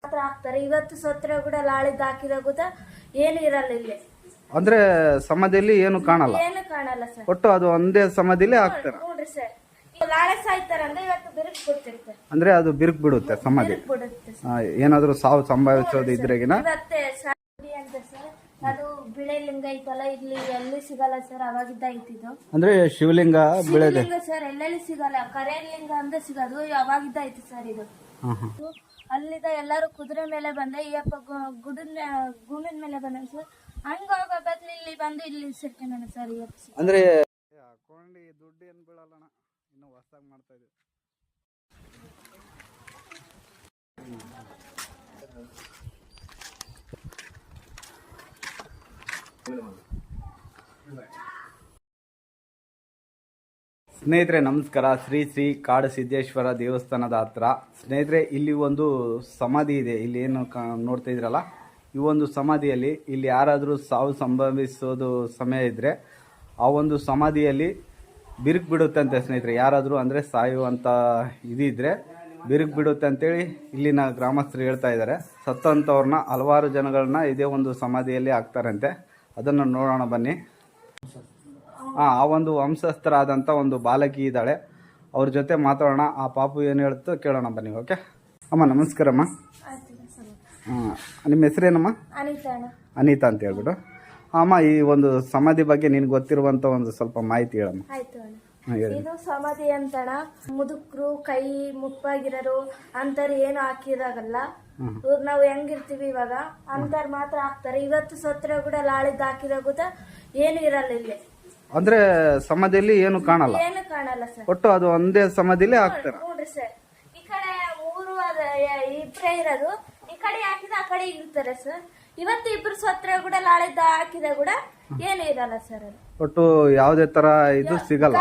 ಮಾತ್ರ ಹಾಕ್ತಾರೆ. ಇವತ್ತು ಸತ್ರ ಕೂಡ ನಾಳಿದ್ದು ಹಾಕಿದಾಗ ಏನು ಇರಲ್ಲ ಇಲ್ಲಿ. ಅಂದ್ರೆ ಸಮಾಧಿಯಲ್ಲಿ ಏನು ಕಾಣಲ್ಲ, ಏನು ಕಾಣಲ್ಲ ಸರ್. ಒಟ್ಟು ಅದು ಒಂದೇ ಸಮಾಧಿಲಿ ಹಾಕ್ತಾರೆ. ನೋಡ್ರಿ ಸರ್, ನಾಳೆ ಸಾಯ್ತಾರ ಅಂದ್ರೆ ಇವತ್ತು ಬಿರುಕು ಬಿಡ್ತಿರ್ತಾರೆ. ಅಂದ್ರೆ ಅದು ಬಿರುಕು ಬಿಡುತ್ತೆ ಸಮಾಧಿ. ಬಿಡುತ್ತೆ ಏನಾದ್ರು ಸಾವು ಸಂಭವಿಸೋದು ಇದ್ರೆಗಿನ ಇವತ್ತೇ ಸಾಯಿ ಅಂತ ಸರ್. ಅದು ಬಿಳೆ ಲಿಂಗ ಐತಲ್ಲ, ಇಲ್ಲಿ ಎಲ್ಲಿ ಸಿಗಲ್ಲ ಸರ್. ಅವಾಗಿದ್ದ ಐತಿದ್ದು ಅಂದ್ರೆ ಶಿವಲಿಂಗ ಬಿಳೆದೆ ಸರ್. ಎಲ್ಲೆಲ್ಲಿ ಸಿಗಲ್ಲ, ಕರೆ ಲಿಂಗ ಅಂದ್ರೆ ಸಿಗೋದು ಅವಾಗಿದ್ದ ಐತಿ ಸರ್. ಇದು ಅಲ್ಲಿದ ಎಲ್ಲಾರು ಕುದುರೆ ಮೇಲೆ ಬಂದೆ, ಈಯಪ್ಪ ಗುಡಿನ ಮೇಲೆ ಬಂದ ಸರ್. ಹಂಗ ಹೋಗೋ ಬದ್ಲು ಇಲ್ಲಿ ಬಂದು ಇಲ್ಲಿ ಸಿಕ್ಕಿನ ಸರ್. ಅಂದ್ರೆ ಹಾಕೊಂಡಿ ದುಡ್ಡು ಏನ್ ಬೀಳಲ್ಲ, ಇನ್ನು ಹೊಸದಾಗಿ ಮಾಡ್ತಾ ಇದೀವಿ. ಸ್ನೇಹಿತರೆ ನಮಸ್ಕಾರ. ಶ್ರೀ ಶ್ರೀ ಕಾಡು ಸಿದ್ದೇಶ್ವರ ದೇವಸ್ಥಾನದ ಹತ್ರ ಸ್ನೇಹಿತರೆ ಇಲ್ಲಿ ಒಂದು ಸಮಾಧಿ ಇದೆ. ಇಲ್ಲಿ ಏನು ನೋಡ್ತಾ ಇದ್ರಲ್ಲ, ಈ ಒಂದು ಸಮಾಧಿಯಲ್ಲಿ ಇಲ್ಲಿ ಯಾರಾದರೂ ಸಾವು ಸಂಭವಿಸೋದು ಸಮಯ ಇದ್ದರೆ ಆ ಒಂದು ಸಮಾಧಿಯಲ್ಲಿ ಬಿರುಕು ಬಿಡುತ್ತೆ ಅಂತೆ ಸ್ನೇಹಿತರೆ. ಯಾರಾದರೂ ಅಂದರೆ ಸಾಯುವಂಥ ಇದಿದ್ರೆ ಬಿರುಕು ಬಿಡುತ್ತೆ ಅಂತೇಳಿ ಇಲ್ಲಿನ ಗ್ರಾಮಸ್ಥರು ಹೇಳ್ತಾ ಇದ್ದಾರೆ. ಸತ್ತಂಥವ್ರನ್ನ ಹಲವಾರು ಜನಗಳನ್ನ ಇದೇ ಒಂದು ಸಮಾಧಿಯಲ್ಲಿ ಹಾಕ್ತಾರಂತೆ. ಅದನ್ನು ನೋಡೋಣ ಬನ್ನಿ. ಆ ಒಂದು ವಂಶಸ್ಥರಾದಂಥ ಒಂದು ಬಾಲಕಿ ಇದ್ದಾಳೆ, ಅವ್ರ ಜೊತೆ ಮಾತಾಡೋಣ. ಆ ಪಾಪು ಏನು ಹೇಳ್ತೋ ಕೇಳೋಣ ಬನ್ನಿ. ಓಕೆ ಅಮ್ಮ, ನಮಸ್ಕಾರಮ್ಮ. ನಿಮ್ಮ ಹೆಸರೇನಮ್ಮ? ಅನಿತಾ ಅಂತ ಹೇಳ್ಬಿಟ್ಟು. ಅಮ್ಮ, ಈ ಒಂದು ಸಮಾಧಿ ಬಗ್ಗೆ ನಿನ್ಗೆ ಗೊತ್ತಿರುವಂತ ಒಂದು ಸ್ವಲ್ಪ ಮಾಹಿತಿ ಹೇಳಮ್ಮ. ಇದು ಸಮಾಧಿ ಅಂತಣ, ಮುದುಕ್ರು ಕೈ ಮುಪ್ಪಾಗಿರೋರು ಅಂತರ್ ಏನು ಹಾಕಿದಾಗಲ್ಲ. ನಾವು ಹೆಂಗಿರ್ತೀವಿ ಇವಾಗ ಅಂತರ್ ಮಾತ್ರ ಹಾಕ್ತಾರೆ. ಇವತ್ತು ಸತ್ರ ಕೂಡ ನಾಳಿದ್ದು ಹಾಕಿದಾಗ ಏನು ಇರಲ್ಲ ಇಲ್ಲಿ. ಅಂದ್ರೆ ಸಮಾಧಿಯಲ್ಲಿ ಏನು ಕಾಣಲ್ಲ, ಏನು ಕಾಣಲ್ಲ ಸರ್. ಒಟ್ಟು ಅದು ಒಂದೇ ಸಮಾಧಿಲಿ ಹಾಕ್ತಾರೆ. ನೋಡ್ರಿ ಸರ್, ಈ ಕಡೆ ಮೂರು ಇಬ್ರೇ ಇರೋದು, ಈ ಕಡೆ ಹಾಕಿದ ಆ ಕಡೆ ಇರ್ತಾರೆ ಸರ್. ಇವತ್ತು ಇಬ್ರು ಸತ್ರ ಕೂಡ ನಾಳಿದ್ದ ಹಾಕಿದ ಕೂಡ ಏನು ಇರಲ್ಲ ಸರ್. ಅದು ಒಟ್ಟು ಯಾವುದೇ ತರ ಇದು ಸಿಗಲ್ಲ.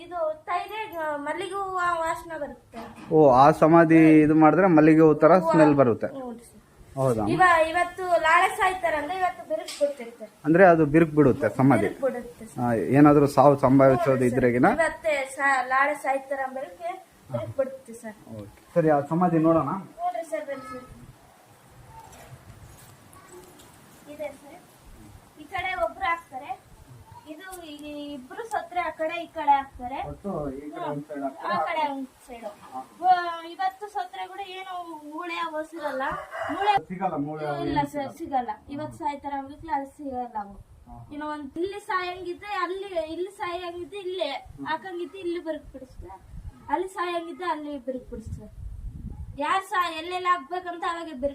ಇದು ತೈದೆ ಮಲ್ಲಿಗೆ ಹೂವು ವಾಸನೆ ಬರುತ್ತೆ. ಓ, ಆ ಸಮಾಧಿ ಇದು ಮಾಡಿದ್ರೆ ಮಲ್ಲಿಗೆ ಹೂ ತರ ಸ್ಮೆಲ್ ಬರುತ್ತೆ. ಹೌದಾ? ಇವತ್ತು ನಾಳೆ ಸಾಯ್ತಾರಂದ್ರೆ ಇವತ್ತು ಬಿರುಕು ಬಿಡ್ತಿರ್ತಾರೆ. ಅಂದ್ರೆ ಅದು ಬಿರುಕು ಬಿಡುತ್ತೆ ಸಮಾಧಿ. ಏನಾದ್ರು ಸಾವು ಸಂಭವಿಸೋದು ಇದ್ರೆಗಿನ ಇವತ್ತೇ ನಾಳೆ ಸಾಯ್ತಾರ ಬಿರುಕು ಬಿಡುತ್ತೆ ಸರ್. ಸರಿ, ಆ ಸಮಾಧಿ ನೋಡೋಣ. ನೋಡ್ರಿ ಸರ್, ಬನ್ನಿ ಸರ್. ಇದೆ ಸರ್, ಈ ಕಡೆ ಒಬ್ರು ಹಾಕ್ತಾರೆ. ಇದು ಇಬ್ರು ಸತ್ರೆ ಆ ಕಡೆ ಈ ಕಡೆ ಹಾಕ್ತಾರೆ. ಆ ಕಡೆ ಒಂದ್ ಸೈಡ್. ಇವತ್ತು ಸತ್ರೆ ಕೂಡ ಏನು ಮೂಳೆ ಸಿಗಲ್ಲ. ಇಲ್ಲ ಸರ್, ಸಿಗಲ್ಲ. ಇವತ್ತು ಸಾಯ್ತಾರ ಅಂದ್ಬಿಟ್ಟು ಅಲ್ಲಿ ಸಿಗಲ್ಲ ಅವು. ಇನ್ನು ಒಂದ್ ಇಲ್ಲಿ ಸಾಯಂಗಿದ್ರೆ ಅಲ್ಲಿ, ಇಲ್ಲಿ ಸಾಯಂಗಿದ್ರೆ ಇಲ್ಲಿ ಹಾಕಂಗಿದ್ರೆ ಇಲ್ಲಿ ಬಿರುಕು ಬಿಡಿಸ್ತಾರೆ. ಅಲ್ಲಿ ಸಾಯಂಗಿದ್ರೆ ಅಲ್ಲಿ ಬಿರುಕು ಬಿಡಿಸ್ತಾರೆ. ಯಾರು ಎಲ್ಲೆಲ್ಲ ಹಾಕ್ಬೇಕಂತ ಅವಾಗ ಬಿರುಕು